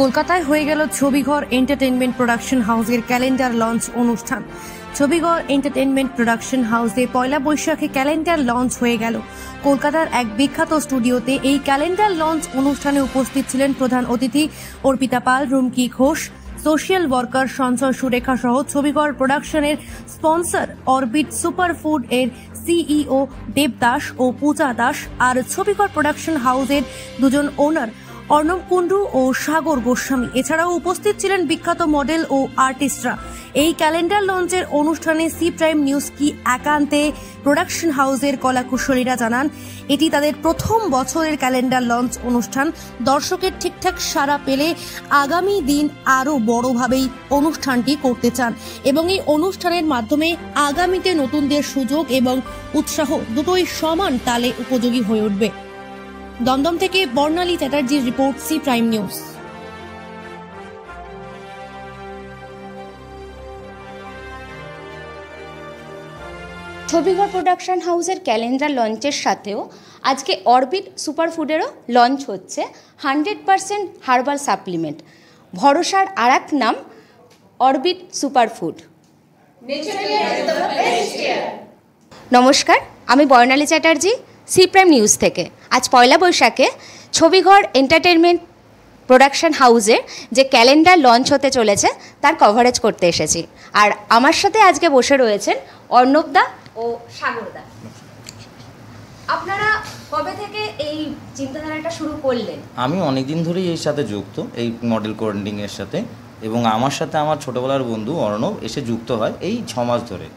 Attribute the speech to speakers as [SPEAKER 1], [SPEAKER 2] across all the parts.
[SPEAKER 1] কলকাতায় হয়ে গেল ছবিঘর এন্টারটেইনমেন্ট প্রোডাকশন হাউসের ক্যালেন্ডার লঞ্চ অনুষ্ঠান। ছবিঘর এন্টারটেইনমেন্ট প্রোডাকশন হাউসে পয়লা বৈশাখে ক্যালেন্ডার লঞ্চ হয়ে গেল। কলকাতার এক বিখ্যাত স্টুডিওতে এই ক্যালেন্ডার লঞ্চ অনুষ্ঠানে উপস্থিত ছিলেন প্রধান অতিথি অর্পিতা পাল, রুমকি ঘোষ, সোশ্যাল ওয়ার্কার সঞ্জয় সুরেখা সহ ছবিঘর প্রোডাকশনের স্পন্সর অরবিট সুপারফুড এর সিইও দেবদাস ও পূজা দাস, আর ছবিঘর প্রোডাকশন হাউসের দুজন ওনার অর্ণব কুণ্ডু ও সাগর গোস্বামী। এছাড়াও উপস্থিত ছিলেন বিখ্যাত মডেল ও আর্টিস্টরা। এই ক্যালেন্ডার লঞ্চের অনুষ্ঠানে সি প্রাইম নিউজ কি একান্তে প্রোডাকশন হাউসের কলাকুশলীরা জানান, এটি তাদের প্রথম বছরের ক্যালেন্ডার লঞ্চ অনুষ্ঠান। দর্শকের ঠিকঠাক সাড়া পেলে আগামী দিন আরও বড়ভাবেই অনুষ্ঠানটি করতে চান এবং এই অনুষ্ঠানের মাধ্যমে আগামীতে নতুনদের সুযোগ এবং উৎসাহ দুটোই সমান তালে উপযোগী হয়ে উঠবে। দমদম থেকে বর্ণালী চ্যাটার্জির report, C prime news.
[SPEAKER 2] Chhobighar production হাউসের ক্যালেন্ডার লঞ্চের সাথেও আজকে অরবিট সুপারফুডেরও লঞ্চ হচ্ছে 100% হার্বাল সাপ্লিমেন্ট। ভরসার আর এক নাম অরবিট সুপারফুড। নমস্কার, আমি বর্ণালী চ্যাটার্জি, সি প্রাইম নিউজ থেকে। আজ পয়লা বৈশাখে ছবিঘর এন্টারটেইনমেন্ট প্রোডাকশন হাউসের যে ক্যালেন্ডার লঞ্চ হতে চলেছে তার কভারেজ করতে এসেছি। আর আমার সাথে আজকে বসে রয়েছেন অর্ণবদা ও সাগরদা। আপনারা কবে থেকে এই চিন্তাধারাটা শুরু করলেন?
[SPEAKER 3] আমি অনেকদিন ধরেই এর সাথে যুক্ত, এই মডেল কোডিংয়ের সাথে, এবং আমার সাথে আমার ছোটোবেলার বন্ধু অর্ণব এসে যুক্ত হয় এই 6 মাস ধরে।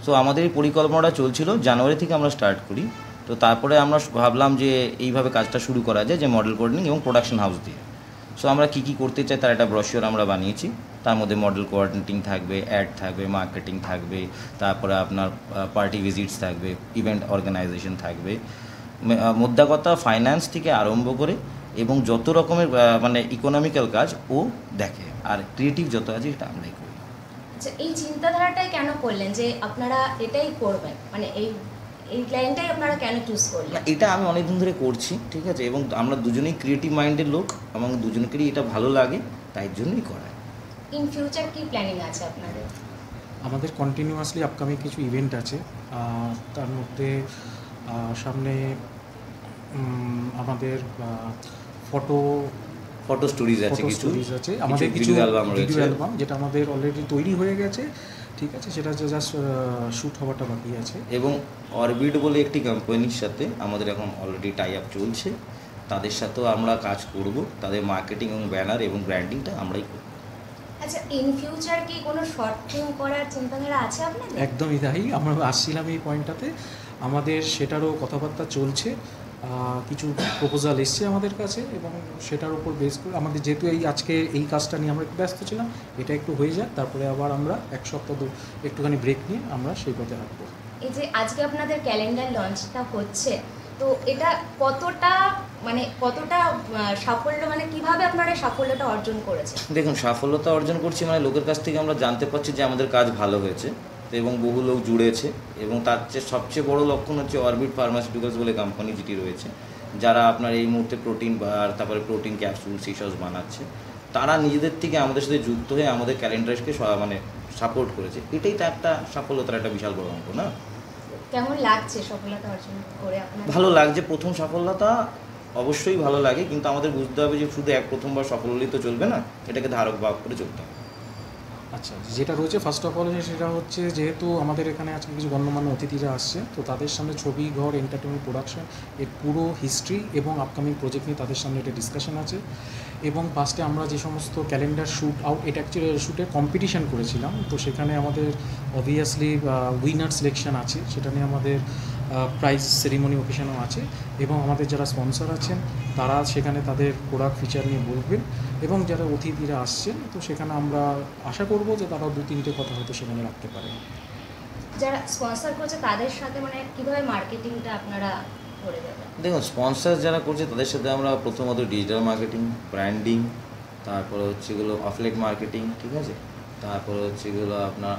[SPEAKER 3] সো আমাদের এই পরিকল্পনাটা চলছিল, জানুয়ারি থেকে আমরা স্টার্ট করি। তো তারপরে আমরা ভাবলাম যে এইভাবে কাজটা শুরু করা যায়, যে মডেল কোডিং এবং প্রোডাকশন হাউস দিয়ে। সো আমরা কী কী করতে চাই তার একটা ব্রোশিওর আমরা বানিয়েছি। তার মধ্যে মডেল কোঅর্ডিনেটিং থাকবে, অ্যাড থাকবে, মার্কেটিং থাকবে, তারপরে আপনার পার্টি ভিজিটস থাকবে, ইভেন্ট অর্গানাইজেশন থাকবে, মোদ্দা কথা ফাইন্যান্স থেকে আরম্ভ করে এবং যত রকমের মানে ইকোনমিক্যাল কাজ ও দেখে, আর ক্রিয়েটিভ যত আছে এটা আমরাই করি।
[SPEAKER 2] আচ্ছা, এই চিন্তাধারাটাই কেন করলেন যে আপনারা এটাই করবেন, মানে এই ক্লায়েন্টটাই আপনারা কেন চুজ করলেন?
[SPEAKER 3] এটা আমি অনেকদিন ধরে করছি, ঠিক আছে, এবং আমরা দুজনেই ক্রিয়েটিভ মাইন্ডের লোক এবং দুজনকেই এটা ভালো লাগে, তাই জন্যই করা।
[SPEAKER 2] ইন ফিউচার কি প্ল্যানিং আছে আপনাদের?
[SPEAKER 4] আমাদের কন্টিনিউয়াসলি আপকামিং কিছু ইভেন্ট আছে, তার মধ্যে সামনে আমাদের ফটো স্টোরিজ আছে, আমাদের কিছু ভিডিও অ্যালবাম যেটা আমাদের অলরেডি তৈরি হয়ে গেছে, ঠিক আছে, সেটা জাস্ট শ্যুট হওয়াটা বাকি আছে।
[SPEAKER 3] এবং অরবিট বলে একটি কোম্পানির সাথে আমাদের এখন অলরেডি টাই আপ চলছে, তাদের সাথেও আমরা কাজ করব, তাদের মার্কেটিং এবং ব্যানার এবং ব্র্যান্ডিংটা আমরাই করব।
[SPEAKER 2] আচ্ছা, ইন ফিউচার কি কোনো শর্ট ফিল্ম করার চিন্তাধারা আছে আপনাদের?
[SPEAKER 4] একদমই তাই, আমরা আসছিলাম এই পয়েন্টটাতে, আমাদের সেটারও কথাবার্তা চলছে, কিছু প্রপোজাল এসছে আমাদের কাছে এবং সেটার উপর বেস করে আমাদের, যেহেতু আজকে এই কাজটা নিয়ে আমরা একটু ব্যস্ত ছিলাম, এটা একটু হয়ে যাক, তারপরে আবার আমরা এক সপ্তাহ একটুখানি ব্রেক নিয়ে আমরা সেই পথে হাঁটবো।
[SPEAKER 2] এই যে আজকে আপনাদের ক্যালেন্ডার লঞ্চটা হচ্ছে, তো এটা কতটা সাফল্য, মানে কিভাবে আপনারা সাফল্যটা অর্জন করেছেন?
[SPEAKER 3] দেখুন, সাফল্যতা অর্জন করছি মানে লোকের কাছ থেকে আমরা জানতে পারছি যে আমাদের কাজ ভালো হয়েছে এবং বহু লোক জুড়েছে, এবং তার চেয়ে সবচেয়ে বড় লক্ষণ হচ্ছে অরবিট ফার্মাসিউটিক্যালস বলে কোম্পানি যেটি রয়েছে, যারা আপনার এই মুহূর্তে প্রোটিন বার, তারপরে প্রোটিন ক্যাপসুল, সিসস বানাচ্ছে, তারা নিজেদের থেকে আমাদের সাথে যুক্ত হয়ে আমাদের ক্যালেন্ডারকে মানে সাপোর্ট করেছে। এটাই তো একটা সাফল্যতার একটা বিশাল বড় অঙ্ক, না?
[SPEAKER 2] কেমন লাগছে সফলতা অর্জন করে আপনার?
[SPEAKER 3] ভালো লাগছে, প্রথম সফলতা অবশ্যই ভালো লাগে, কিন্তু আমাদের বুঝতে হবে যে শুধু প্রথমবার সফল হলেই তো চলবে না, এটাকে ধারক বাহক করে চলতে হবে।
[SPEAKER 4] আচ্ছা, যেটা রয়েছে ফার্স্ট অফ অল সেটা হচ্ছে, যেহেতু আমাদের এখানে আজকে কিছু গণ্যমান্য অতিথিরা আসছে, তো তাদের সামনে ছবিঘর এন্টারটেইনমেন্ট প্রোডাকশন এর পুরো হিস্ট্রি এবং আপকামিং প্রজেক্ট নিয়ে তাদের সামনে একটা ডিসকাশন আছে। এবং ফার্স্টে আমরা যে সমস্ত ক্যালেন্ডার শ্যুট আউট, এটা অ্যাকচুয়ালি শ্যুটের কম্পিটিশান করেছিলাম, তো সেখানে আমাদের অবভিয়াসলি উইনার সিলেকশন আছে, সেটা নিয়ে আমাদের প্রাইজ সেরিমনি অকেশনও আছে, এবং আমাদের যারা স্পন্সর আছেন তারা সেখানে তাদের প্রোডাক্ট ফিচার নিয়ে বলবেন, এবং যারা অতিথিরা আসছেন, তো সেখানে আমরা আশা করব যে তারা 2-3টে কথা হয়তো সেখানে রাখতে পারেন।
[SPEAKER 2] যারা স্পন্সর করছে তাদের সাথে মানে কীভাবে মার্কেটিংটা আপনারা করে দেবেন?
[SPEAKER 3] দেখুন, স্পন্সর যারা করছে তাদের সাথে আমরা প্রথমত ডিজিটাল মার্কেটিং, ব্র্যান্ডিং, তারপরে হচ্ছে এগুলো অফলাইন মার্কেটিং, ঠিক আছে, তারপরে হচ্ছে এগুলো আপনার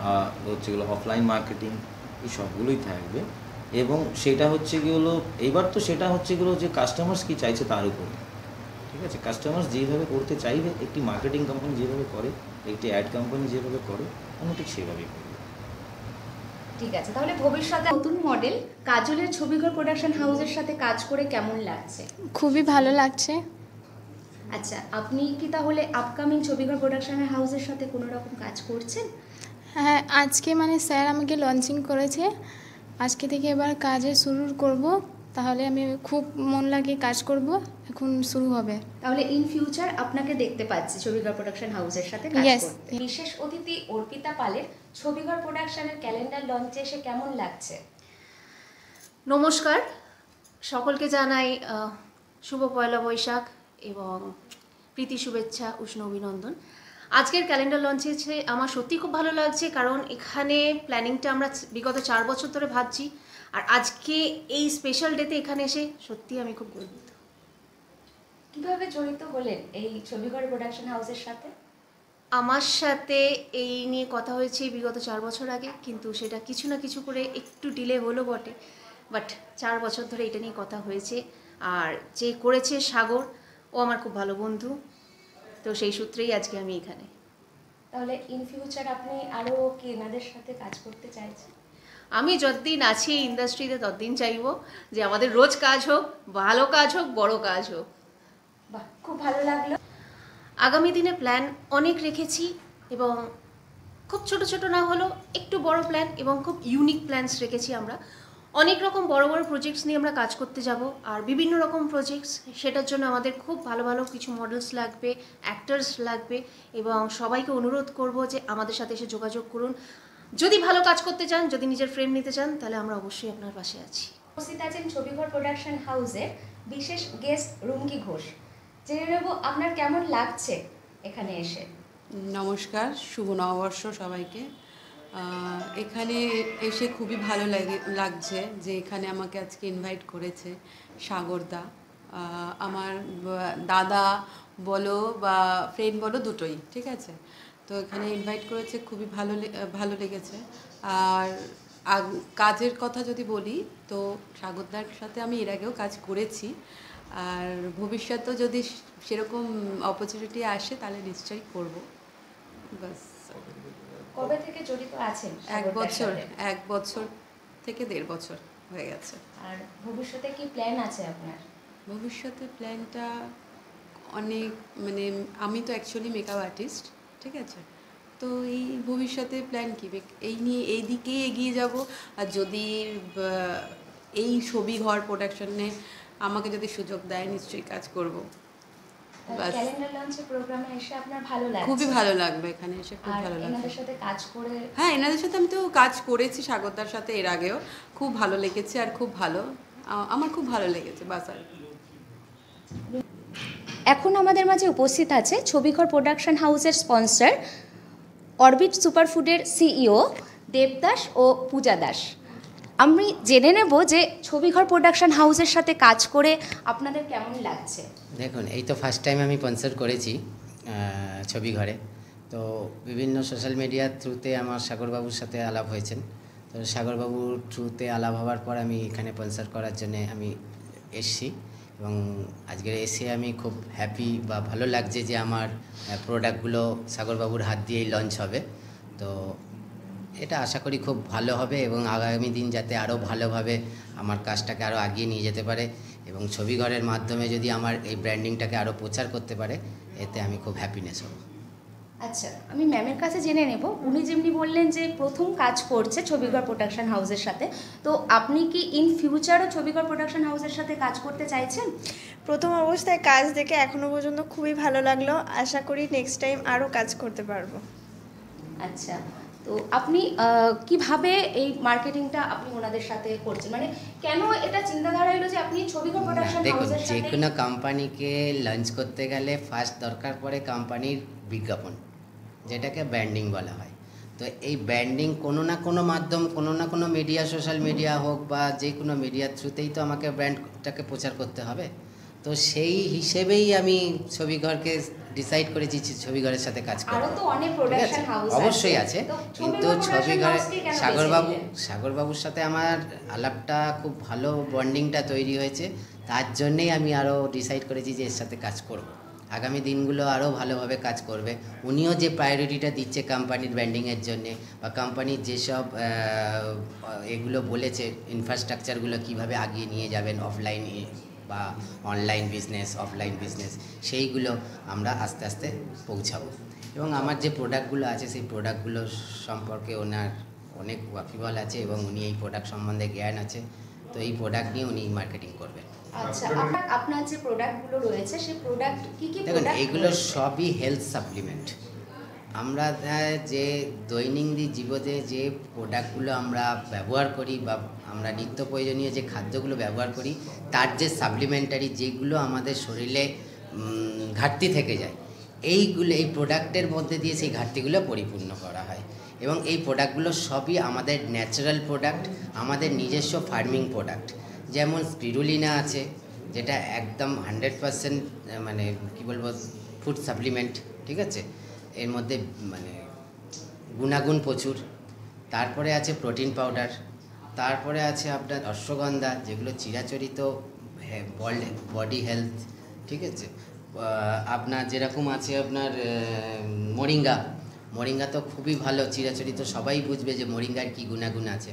[SPEAKER 3] অফলাইন মার্কেটিং, এই সবগুলোই থাকবে। এবং সেটা হচ্ছে গিয়ে হলো, এইবার তো সেটা হচ্ছে গেলো যে কাস্টমার্স কী চাইছে তার উপরে, ঠিক আছে, কাস্টমার যেভাবে করতে চাইবে, একটি মার্কেটিং কোম্পানি যেভাবে করে, একটি অ্যাড কোম্পানি যেভাবে করে, আমি ঠিক সেভাবেই করি।
[SPEAKER 2] ঠিক আছে, তাহলে ভবিষ্যতে নতুন মডেল কাজলের ছবিঘর প্রোডাকশন হাউসের সাথে কাজ করে কেমন লাগছে?
[SPEAKER 5] খুবই ভালো লাগছে।
[SPEAKER 2] আচ্ছা, আপনি কি তাহলে আপকামিং ছবিঘর প্রোডাকশন হাউসের সাথে কোনো রকম কাজ করছেন?
[SPEAKER 5] হ্যাঁ, আজকে মানে স্যার আমাকে লঞ্চিং করেছে, আজকে থেকে এবার কাজে শুরু করব, তাহলে আমি খুব মন লাগিয়ে কাজ করব, এখন শুরু হবে।
[SPEAKER 2] তাহলে ইন ফিউচার আপনাকে দেখতে পাচ্ছি ছবিঘর প্রোডাকশন হাউসের সাথে কাজ
[SPEAKER 5] Yes.
[SPEAKER 2] করতে। বিশেষ অতিথি অর্পিতা পালের ছবিঘর প্রোডাকশনের ক্যালেন্ডার লঞ্চে এসে কেমন লাগছে?
[SPEAKER 6] নমস্কার, সকলকে জানাই শুভ পয়লা বৈশাখ এবং প্রীতি শুভেচ্ছা, উষ্ণ অভিনন্দন। আজকের ক্যালেন্ডার লঞ্চে আমার সত্যি খুব ভালো লাগছে, কারণ এখানে প্ল্যানিংটা আমরা বিগত 4 বছর ধরে ভাবছি, আর আজকে এই স্পেশাল ডেতে এখানে এসে সত্যি আমি খুব গর্বিত।
[SPEAKER 2] কিভাবে জড়িত হলেন এই ছবিঘর প্রোডাকশন হাউসের সাথে?
[SPEAKER 6] আমার সাথে এই নিয়ে কথা হয়েছে বিগত 4 বছর আগে, কিন্তু সেটা কিছু না কিছু করে একটু ডিলে হলো বটে, বাট 4 বছর ধরে এটা নিয়ে কথা হয়েছে। আর যে করেছে সাগর, ও আমার খুব ভালো বন্ধু, তো সেই সূত্রেই আজকে আমি এখানে।
[SPEAKER 2] তাহলে ইন ফিউচার আপনি আরও কি এনাদের সাথে কাজ করতে চাইছেন?
[SPEAKER 6] আমি যতদিন আছি এই ইন্ডাস্ট্রিতে ততদিন চাইবো যে আমাদের রোজ কাজ হোক, ভালো কাজ হোক, বড় কাজ হোক।
[SPEAKER 2] বাহ, খুব ভালো লাগলো।
[SPEAKER 6] আগামী দিনে প্ল্যান অনেক রেখেছি, এবং খুব ছোট ছোট না হলেও একটু বড় প্ল্যান এবং খুব ইউনিক প্ল্যানস রেখেছি আমরা। অনেক রকম বড় বড় প্রজেক্টস নিয়ে আমরা কাজ করতে যাব, আর বিভিন্ন রকম প্রজেক্টস, সেটার জন্য আমাদের খুব ভালো ভালো কিছু মডেলস লাগবে, অ্যাক্টার্স লাগবে, এবং সবাইকে অনুরোধ করব যে আমাদের সাথে এসে যোগাযোগ করুন। যদি ভালো কাজ করতে চান, যদি নিজের ফ্রেম নিতে চান, তাহলে আমরা অবশ্যই আপনার পাশে আছি।
[SPEAKER 2] উপস্থিত আছেন ছবিঘর প্রোডাকশন হাউসের বিশেষ গেস্ট রুমকি ঘোষ। জেনে নেব আপনার কেমন লাগছে এখানে এসে।
[SPEAKER 7] নমস্কার, শুভ নববর্ষ সবাইকে। এখানে এসে খুবই ভালো লাগছে যে এখানে আমাকে আজকে ইনভাইট করেছে সাগরদা, আমার দাদা বলো বা ফ্রেন্ড বলো, দুটোই ঠিক আছে। তো এখানে ইনভাইট করেছে, খুবই ভালো লেগেছে। আর কাজের কথা যদি বলি, তো সাগরদার সাথে আমি এর আগেও কাজ করেছি, আর ভবিষ্যতেও যদি সেরকম অপরচুনিটি আসে তাহলে নিশ্চয়ই করব। বাস।
[SPEAKER 2] কবে থেকে জড়িত আছেন?
[SPEAKER 7] 1 বছর থেকে 1.5 বছর হয়ে গেছে।
[SPEAKER 2] আর ভবিষ্যতে কি প্ল্যান আছে আপনার?
[SPEAKER 7] ভবিষ্যতে প্ল্যানটা অনেক, মানে আমি তো অ্যাকচুয়ালি মেকআপ আর্টিস্ট, ঠিক আছে। তো এই ভবিষ্যতে প্ল্যান কি, এই নিয়ে এই দিকেই এগিয়ে যাব। আর যদি এই ছবিঘর প্রোডাকশনে আমাকে যদি সুযোগ দেয়, নিশ্চয়ই কাজ করব।
[SPEAKER 2] ক্যালেন্ডার লঞ্চের প্রোগ্রামে এসে আপনার ভালো লাগছে?
[SPEAKER 7] খুবই ভালো লাগবে, এখানে এসে খুব ভালো লাগবে।
[SPEAKER 2] এনাদের সাথে কাজ করে?
[SPEAKER 7] হ্যাঁ, এনাদের সাথে আমি তো কাজ করেছি সাগরদার সাথে এর আগেও, খুব ভালো লেগেছে, আর খুব ভালো, আমার খুব ভালো লেগেছে। বাস। আর
[SPEAKER 2] এখন আমাদের মাঝে উপস্থিত আছে ছবিঘর প্রোডাকশন হাউসের স্পন্সর অরবিট সুপারফুডের সিইও দেবদাস ও পূজা দাস। আমি জেনে নেব যে ছবিঘর প্রোডাকশন হাউসের সাথে কাজ করে আপনাদের কেমন লাগছে।
[SPEAKER 8] দেখুন, এই তো ফার্স্ট টাইম আমি স্পন্সর করেছি ছবিঘরে। তো বিভিন্ন সোশ্যাল মিডিয়ার থ্রুতে আমার সাগরবাবুর সাথে আলাপ হয়েছেন। তো সাগরবাবুর থ্রুতে আলাপ হওয়ার পর আমি এখানে স্পন্সর করার জন্য আমি এসেছি, এবং আজকের এসে আমি খুব হ্যাপি বা ভালো লাগছে যে আমার প্রোডাক্টগুলো সাগরবাবুর হাত দিয়েই লঞ্চ হবে। তো এটা আশা করি খুব ভালো হবে, এবং আগামী দিন যাতে আরও ভালোভাবে আমার কাজটাকে আরও এগিয়ে নিয়ে যেতে পারে, এবং ছবিঘরের মাধ্যমে যদি আমার এই ব্র্যান্ডিংটাকে আরও প্রচার করতে পারে, এতে আমি খুব হ্যাপিনেস হব।
[SPEAKER 2] আচ্ছা, আমি ম্যামের কাছে জেনে নেব, উনি যেমনি বললেন যে প্রথম কাজ করছে ছবিঘর প্রোডাকশন হাউসের সাথে, তো আপনি কি ইন ফিউচারও ছবিঘর প্রোডাকশন হাউসের সাথে কাজ করতে চাইছেন?
[SPEAKER 9] প্রথম অবস্থায় কাজ দেখে এখনো পর্যন্ত খুবই ভালো লাগলো, আশা করি নেক্সট টাইম আরও কাজ করতে পারবো।
[SPEAKER 2] আচ্ছা, তো আপনি কিভাবে এই মার্কেটিংটা আপনি ওনাদের সাথে করছেন, মানে কেন এটা চিন্তাধারা এলো যে আপনি ছবিঘর প্রোডাকশন
[SPEAKER 8] দেখুন,
[SPEAKER 2] হাউসের
[SPEAKER 8] যে
[SPEAKER 2] সাথে?
[SPEAKER 8] কোনো কোম্পানিকে লঞ্চ করতে গেলে ফার্স্ট দরকার পড়ে কোম্পানির বিজ্ঞাপন, যেটাকে ব্র্যান্ডিং বলা হয়। তো এই ব্র্যান্ডিং কোনো না কোনো মাধ্যম, কোনো না কোনো মিডিয়া, সোশ্যাল মিডিয়া হোক বা যে কোনো মিডিয়ার থ্রুতেই তো আমাকে ব্র্যান্ডটাকে প্রচার করতে হবে। তো সেই হিসেবেই আমি ছবিঘরকে ডিসাইড করেছি ছবিঘরের সাথে কাজ করব।
[SPEAKER 2] আরো তো অনেক প্রোডাকশন হাউস
[SPEAKER 8] অবশ্যই আছে, কিন্তু ছবিঘরে সাগরবাবুর সাথে আমার আলাপটা খুব ভালো, বন্ডিংটা তৈরি হয়েছে। তার জন্যেই আমি আরও ডিসাইড করেছি যে এর সাথে কাজ করব। আগামী দিনগুলো আরও ভালোভাবে কাজ করবে। উনিও যে প্রায়োরিটিটা দিচ্ছে কোম্পানির ব্র্যান্ডিংয়ের জন্যে বা কোম্পানির যেসব এগুলো বলেছে ইনফ্রাস্ট্রাকচারগুলো কীভাবে আগিয়ে নিয়ে যাবেন, অফলাইন বা অনলাইন বিজনেস, অফলাইন বিজনেস, সেইগুলো আমরা আস্তে আস্তে পৌঁছাবো। এবং আমার যে প্রোডাক্টগুলো আছে সেই প্রোডাক্টগুলো সম্পর্কে ওনার অনেক ওয়াকিবহাল আছে এবং উনি এই প্রোডাক্ট সম্বন্ধে জ্ঞান আছে, তো এই প্রোডাক্ট নিয়ে উনি মার্কেটিং করবেন।
[SPEAKER 2] আচ্ছা, আপনার যে প্রোডাক্টগুলো রয়েছে সেই প্রোডাক্ট কি কি?
[SPEAKER 8] দেখুন, এগুলো সবই হেলথ সাপ্লিমেন্ট। আমরা যে দৈনন্দিন জীবনে যে প্রোডাক্টগুলো আমরা ব্যবহার করি বা আমরা নিত্য প্রয়োজনীয় যে খাদ্যগুলো ব্যবহার করি, তার যে সাপ্লিমেন্টারি যেগুলো আমাদের শরীরে ঘাটতি থেকে যায়, এই প্রোডাক্টের মধ্যে দিয়ে সেই ঘাটতিগুলো পরিপূর্ণ করা হয়। এবং এই প্রোডাক্টগুলো সবই আমাদের ন্যাচারাল প্রোডাক্ট, আমাদের নিজস্ব ফার্মিং প্রোডাক্ট। যেমন স্পিরুলিনা আছে, যেটা একদম 100% মানে কী বলবো ফুড সাপ্লিমেন্ট, ঠিক আছে, এর মধ্যে মানে গুণাগুণ প্রচুর। তারপরে আছে প্রোটিন পাউডার, তারপরে আছে আপনার অশ্বগন্ধা, যেগুলো চিরাচরিত বডি হেলথ, ঠিক আছে। আপনার যেরকম আছে আপনার মোরিঙ্গা তো খুবই ভালো, চিরাচরিত সবাই বুঝবে যে মোরিঙ্গার কী গুণাগুণ আছে।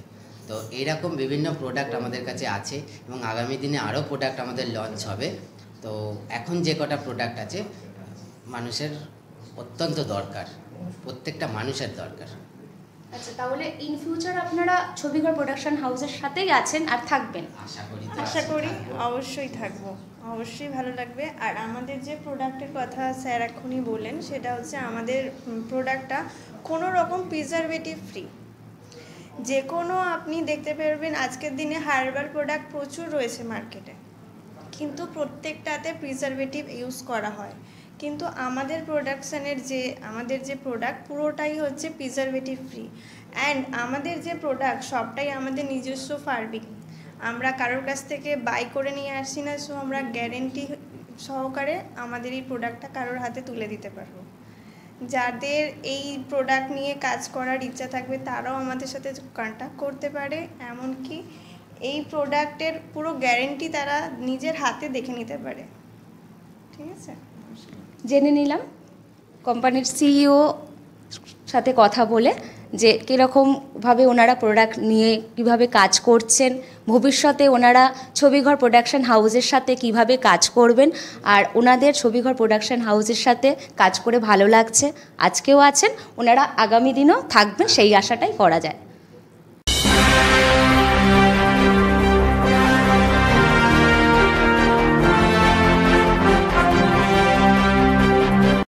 [SPEAKER 8] তো এরকম বিভিন্ন প্রোডাক্ট আমাদের কাছে আছে এবং আগামী দিনে আরও প্রোডাক্ট আমাদের লঞ্চ হবে। তো এখন যে কটা প্রোডাক্ট আছে মানুষের অত্যন্ত দরকার, প্রত্যেকটা মানুষের দরকার।
[SPEAKER 2] আচ্ছা, তাহলে ইন ফিউচার আপনারা ছবিঘর প্রোডাকশন হাউসের সাথেই আছেন আর থাকবেন?
[SPEAKER 9] আশা করি অবশ্যই থাকবো, অবশ্যই ভালো লাগবে। আর আমাদের যে প্রোডাক্টের কথা স্যার এখনই বললেন, সেটা হচ্ছে আমাদের প্রোডাক্টটা কোনো রকম প্রিজারভেটিভ ফ্রি। যে কোনো আপনি দেখতে পারবেন আজকের দিনে হার্বাল প্রোডাক্ট প্রচুর রয়েছে মার্কেটে, কিন্তু প্রত্যেকটাতে প্রিজারভেটিভ ইউজ করা হয়। কিন্তু আমাদের আমাদের যে প্রোডাক্ট পুরোটাই হচ্ছে প্রিজারভেটিভ ফ্রি। অ্যান্ড আমাদের যে প্রোডাক্ট সবটাই আমাদের নিজস্ব ফার্মিং, আমরা কারোর কাছ থেকে বাই করে নিয়ে আসছি না। সো আমরা গ্যারেন্টি সহকারে আমাদের এই প্রোডাক্টটা কারোর হাতে তুলে দিতে পারবো। যাদের এই প্রোডাক্ট নিয়ে কাজ করার ইচ্ছা থাকবে তারাও আমাদের সাথে কন্ট্যাক্ট করতে পারে। এমনকি এই প্রোডাক্টের পুরো গ্যারেন্টি তারা নিজের হাতে দেখে নিতে পারে। ঠিক আছে,
[SPEAKER 2] জেনে নিলাম কোম্পানির সিইও সাথে কথা বলে যে কীরকমভাবে ওনারা প্রোডাক্ট নিয়ে কিভাবে কাজ করছেন, ভবিষ্যতে ওনারা ছবিঘর প্রোডাকশন হাউসের সাথে কিভাবে কাজ করবেন। আর ওনাদের ছবিঘর প্রোডাকশন হাউসের সাথে কাজ করে ভালো লাগছে, আজকেও আছেন, ওনারা আগামী দিনেও থাকবেন, সেই আশাটাই করা যায়।